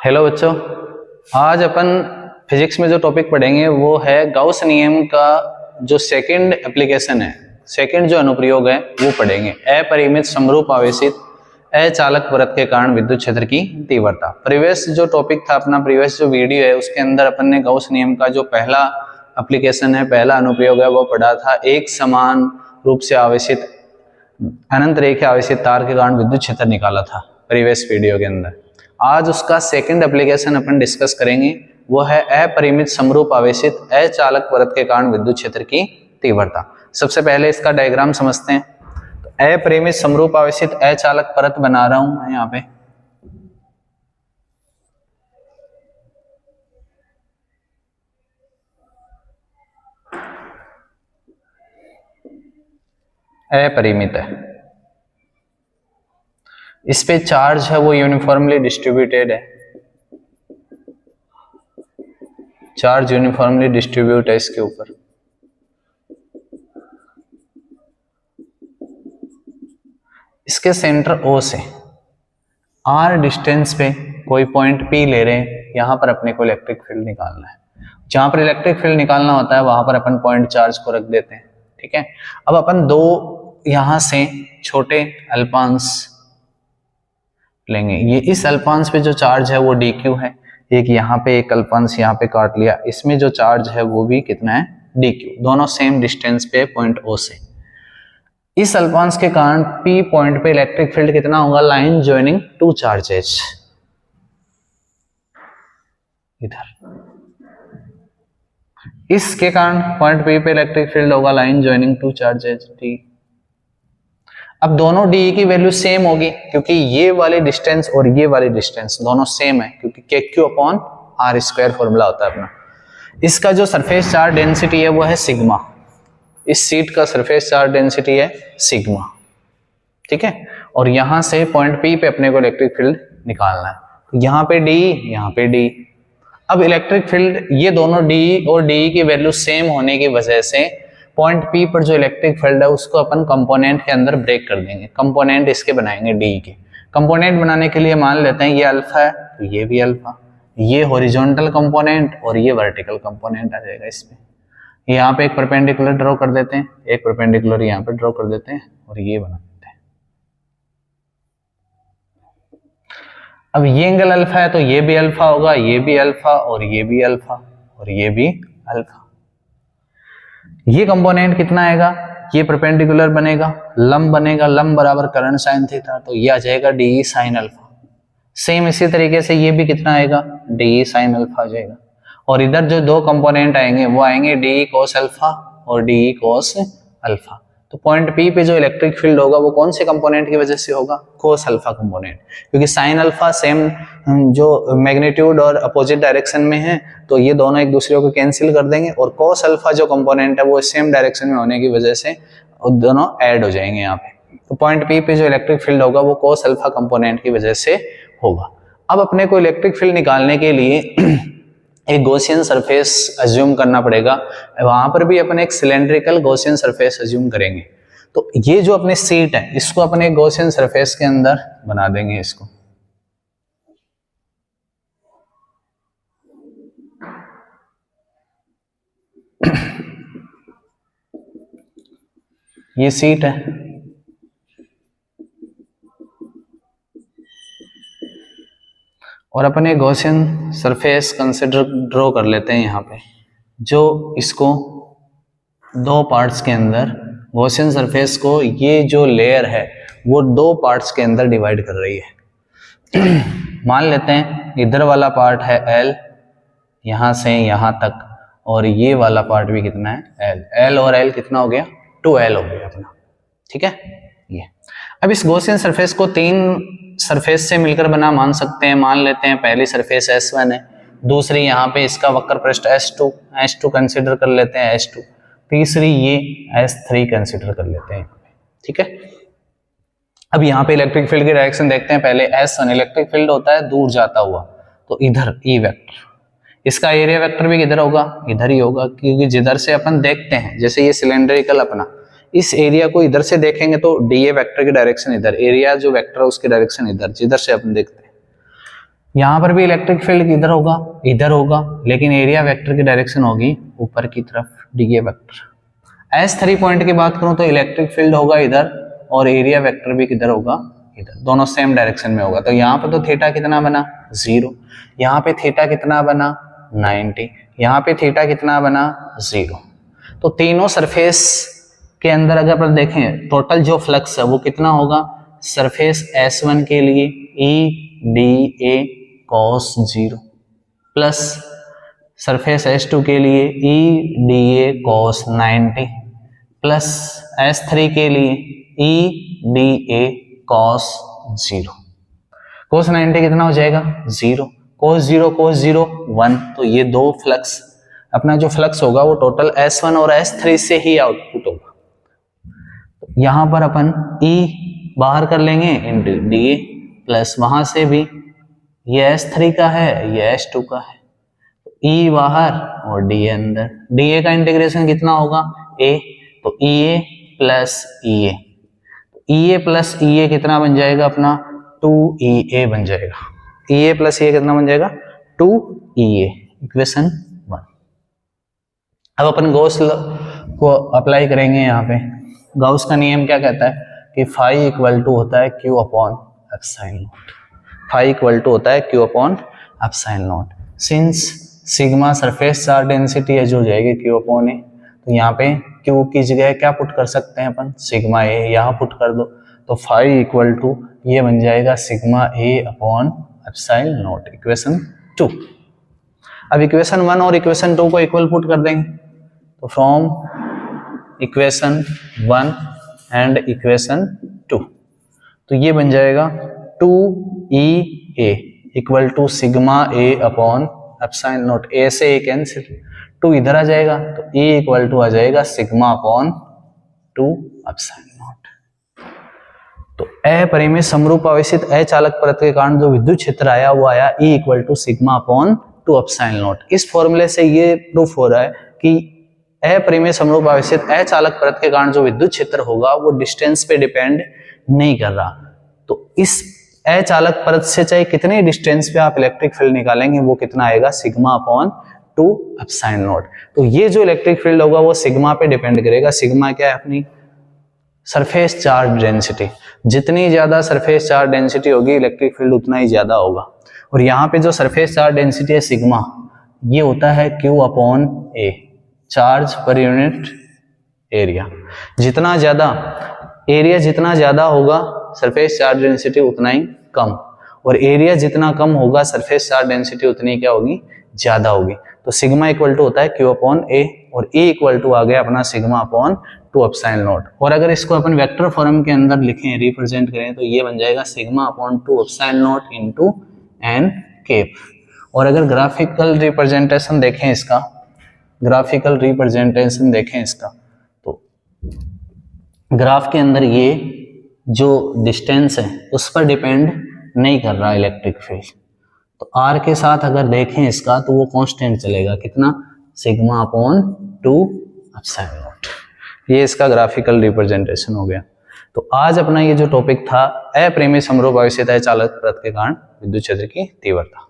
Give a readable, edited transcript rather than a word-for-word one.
Hello बच्चों, आज अपन physics में जो टॉपिक पढ़ेंगे वो है गाउस नियम का जो सेकंड एप्लीकेशन है, सेकंड जो अनुप्रयोग है वो पढ़ेंगे। अपरिमित समरूप आवेशित अचालक परत के कारण विद्युत क्षेत्र की तीव्रता। प्रीवियस जो टॉपिक था अपना, प्रीवियस जो वीडियो है उसके अंदर अपन ने गाउस नियम का जो पहला एप्लीकेशन है, पहला अनुप्रयोग है वो पढ़ा था। एक समान रूप से आवेशित अनंत रेखा आवेशित तार के कारण विद्युत क्षेत्र निकाला था प्रीवियस वीडियो के अंदर। आज उसका सेकंड एप्लीकेशन अपन डिस्कस करेंगे, वो है अपरिमित समरूप आवेशित अचालक परत के कारण विद्युत क्षेत्र की तीव्रता। सबसे पहले इसका डायग्राम समझते हैं। तो अपरिमित समरूप आवेशित अचालक परत बना रहा हूं मैं यहाँ पे। अपरिमित है, इस पे चार्ज है वो यूनिफॉर्मली डिस्ट्रीब्यूटेड है, चार्ज यूनिफॉर्मली डिस्ट्रीब्यूट है इसके ऊपर। इसके सेंटर O से R डिस्टेंस पे कोई पॉइंट P ले रहे हैं, यहां पर अपने को इलेक्ट्रिक फील्ड निकालना है। जहां पर इलेक्ट्रिक फील्ड निकालना होता है वहां पर अपन पॉइंट चार्ज को रख देते हैं, ठीक है। अब अपन दो यहां से छोटे अल्पांश लेंगे। ये इस अल्पांश पे जो चार्ज है वो dq है, एक यहाँ पे एक अल्पांश यहाँ पे काट लिया, इसमें जो चार्ज है वो भी कितना है dq, दोनों सेम डिस्टेंस पे पॉइंट O से। इस अल्पांश के कारण P पॉइंट पे इलेक्ट्रिक फील्ड कितना होगा, लाइन ज्वाइनिंग टू चार्जेस। इधर इसके कारण पॉइंट P पे इलेक्ट्रिक फील्ड होगा line joining two charges t। अब दोनों डी की वैल्यू सेम होगी क्योंकि ये वाली डिस्टेंस और ये वाली डिस्टेंस दोनों सेम है, क्योंकि KQ upon R square formula होता है अपना। इसका जो सरफेस चार्ज डेंसिटी है वो है सिग्मा, इस सीट का सरफेस चार्ज डेंसिटी है सिग्मा, ठीक है। और यहां से पॉइंट P पे अपने को इलेक्ट्रिक फील्ड निकालना है, तो यहाँ पे D, यहाँ पे D। अब इलेक्ट्रिक फील्ड ये दोनों D और D की वैल्यू सेम होने की वजह से पॉइंट P पर जो इलेक्ट्रिक फील्ड है उसको अपन कंपोनेंट के अंदर ब्रेक कर देंगे। कंपोनेंट इसके बनाएंगे D के। कंपोनेंट बनाने के लिए मान लेते हैं ये अल्फा है तो ये भी अल्फा, ये हॉरिजॉन्टल कंपोनेंट और ये वर्टिकल कंपोनेंट आ जाएगा इसमें। यहाँ पे एक परपेंडिकुलर ड्रॉ कर देते हैं, एक परपेंडिकुलर यहाँ पे ड्रॉ कर देते हैं और ये बना देते हैं। अब ये एंगल अल्फा है तो ये भी अल्फा होगा, ये भी अल्फा और ये भी अल्फा और ये भी अल्फा। ये कंपोनेंट कितना आएगा, ये परपेंडिकुलर बनेगा, लंब बनेगा, लंब बराबर करंट साइन थीटा, तो ये आ जाएगा डी साइन अल्फा। सेम इसी तरीके से ये भी कितना आएगा, डी साइन अल्फा आ जाएगा। और इधर जो दो कंपोनेंट आएंगे वो आएंगे डी कॉस अल्फा और डी कॉस अल्फा। तो पॉइंट P पे जो इलेक्ट्रिक फील्ड होगा वो कौन से कंपोनेंट की वजह से होगा, कोस अल्फा कंपोनेंट, क्योंकि साइन अल्फा सेम जो मैग्नीट्यूड और अपोजिट डायरेक्शन में है तो ये दोनों एक दूसरे को कैंसिल कर देंगे, और कोस अल्फा जो कंपोनेंट है वो सेम डायरेक्शन में होने की वजह से दोनों ऐड हो जाएंगे यहाँ पे। तो पॉइंट P पे जो इलेक्ट्रिक फील्ड होगा वो कोस अल्फा कंपोनेंट की वजह से होगा। अब अपने को इलेक्ट्रिक फील्ड निकालने के लिए एक गॉसियन सरफेस अज्यूम करना पड़ेगा, वहां पर भी अपन एक सिलेंड्रिकल गॉसियन सरफेस अज्यूम करेंगे। तो ये जो अपने सीट है इसको अपन एक गॉसियन सरफेस के अंदर बना देंगे इसको। ये सीट है और अपन एक गॉसियन सरफेस कंसिडर ड्रॉ कर लेते हैं यहाँ पे, जो इसको दो पार्ट्स के अंदर, गॉसियन सरफेस को ये जो लेयर है वो दो पार्ट्स के अंदर डिवाइड कर रही है। मान लेते हैं इधर वाला पार्ट है L, यहाँ से यहाँ तक, और ये वाला पार्ट भी कितना है L। L और L कितना हो गया, 2L हो गया अपना, ठीक है। ये अब इस गॉसियन सरफेस को तीन सरफेस से मिलकर बना मान सकते हैं। मान लेते हैं पहली सरफेस S1 है, दूसरी यहाँ पे इसका वक्र पृष्ठ S2 कंसिडर कर लेते हैं S2, तीसरी ये S3 कंसिडर कर लेते हैं, ठीक है। अब यहाँ पे इलेक्ट्रिक फील्ड की डायरेक्शन देखते हैं। पहले S1 इलेक्ट्रिक फील्ड होता है दूर जाता हुआ, तो इधर E वेक्टर, इसका एरिया वेक्टर भी किधर होगा, इधर ही होगा, क्योंकि जिधर से अपन देखते हैं, जैसे ये सिलेंड्रिकल अपना इस एरिया को इधर से देखेंगे तो डीए वेक्टर की डायरेक्शन इधर, एरिया जो वेक्टर है उसकी डायरेक्शन इधर, जिधर से अपन देखते हैं। यहाँ पर भी इलेक्ट्रिक फील्ड इधर होगा, इधर होगा, लेकिन एरिया वेक्टर की डायरेक्शन होगी ऊपर की तरफ, डीए वेक्टर। S3 पॉइंट की बात करूं तो इलेक्ट्रिक फील्ड होगा इधर और एरिया वेक्टर भी किधर होगा, इधर, दोनों सेम डायरेक्शन में होगा। तो यहाँ पे तो थीटा कितना बना 0, यहाँ पे थीटा कितना बना 90, यहाँ पे थीटा कितना बना 0। तो तीनों सरफेस के अंदर अगर अपन देखें टोटल जो फ्लक्स है वो कितना होगा, सरफेस S1 के लिए EDA cos 0 plus surface S2 के लिए EDA cos 90 प्लस S3 के लिए EDA cos 0। cos 90 कितना हो जाएगा 0, cos 0 1। तो ये दो फ्लक्स, अपना जो फ्लक्स होगा वो टोटल S1 और S3 से ही आउटपुट होगा। यहां पर अपन E बाहर कर लेंगे इंटू DA प्लस वहां से भी ये S3 का है, ये S2 का है, E बाहर और DA अंदर। DA का इंटीग्रेशन कितना होगा A, तो EA plus EA, EA plus EA कितना बन जाएगा अपना 2EA बन जाएगा। EA प्लस EA कितना बन जाएगा 2EA, इक्वेशन 1। अब अपन गॉस को अप्लाई करेंगे। यहाँ पे गॉस का नियम क्या कहता है कि फाई इक्वल टू होता है Q upon epsilon naught, phi equal to होता है Q upon epsilon naught. Since sigma surface charge density है जो हो जाएगी Q अपॉन ए, तो यहाँ पे Q की जगह क्या पुट कर सकते हैं अपन, सिग्मा ए यहाँ पुट कर दो, तो फाई इक्वल टू ये बन जाएगा sigma A upon epsilon not, equation 2। अब इक्वेशन 1 और इक्वेशन 2 को इक्वल पुट कर देंगे, तो फ्रॉम इक्वेशन 1 एंड इक्वेशन 2, तो ये बन जाएगा 2EA equal to sigma A upon epsilon not, A से ए कैंसिल, 2 इधर आ जाएगा, तो E इक्वल टू आ जाएगा सिग्मा अपॉन 2 एप्सिलॉन नॉट। तो अपरिमेय समरूप आवेशित अचालक परत के कारण जो विद्युत क्षेत्र आया वो आया E equal to sigma upon 2 epsilon naught. इस फॉर्मूले से ये प्रूफ हो रहा है कि अपरिमेय समरूप आवेशित अचालक परत के कारण जो विद्युत क्षेत्र होगा वो डिस्टेंस पे डिपेंड नहीं कर रहा। तो इस अचालक परत से चाहे कितने डिस्टेंस पे आप इलेक्ट्रिक फील्ड निकालेंगे वो कितना आएगा सिग्मा अपॉन 2 एप्सिलॉन नॉट। तो ये जो इलेक्ट्रिक फील्ड होगा वो सिग्मा पे डिपेंड करेगा। सिग्मा क्या है अपनी सरफेस चार्ज डेंसिटी, जितनी ज्यादा सरफेस चार्ज डेंसिटी होगी इलेक्ट्रिक फील्ड उतना ही ज्यादा होगा। और यहाँ पे जो सरफेस चार्ज डेंसिटी है सिग्मा, ये होता है Q upon A, charge per unit area. जितना ज्यादा एरिया जितना ज्यादा होगा सरफेस चार्ज डेंसिटी उतना ही कम, और एरिया जितना कम होगा सरफेस चार्ज डेंसिटी उतनी क्या होगी ज्यादा होगी। तो सिग्मा इक्वल टू होता है Q अपॉन A और E इक्वल टू आ गया अपना सिग्मा अपॉन 2 एप्सिलॉन नॉट। और अगर इसको अपन वेक्टर फॉर्म के अंदर लिखें, रिप्रेजेंट करें, तो ये बन जाएगा sigma upon 2 epsilon naught into n cap. और अगर ग्राफिकल रिप्रेजेंटेशन देखें इसका, ग्राफिकल रिप्रेजेंटेशन देखें इसका, तो ग्राफ के अंदर ये जो डिस्टेंस है उस पर डिपेंड नहीं कर रहा इलेक्ट्रिक फील्ड। तो r के साथ अगर देखें इसका तो वो कांस्टेंट चलेगा, कितना सिग्मा अपॉन 2 एप्सिलॉन नॉट। ये इसका ग्राफिकल रिप्रेजेंटेशन हो गया। तो आज अपना ये जो टॉपिक था अपरिमेय समरूप आवेशित अचालक परत के कारण विद्युत क्षेत्र की तीव्रता।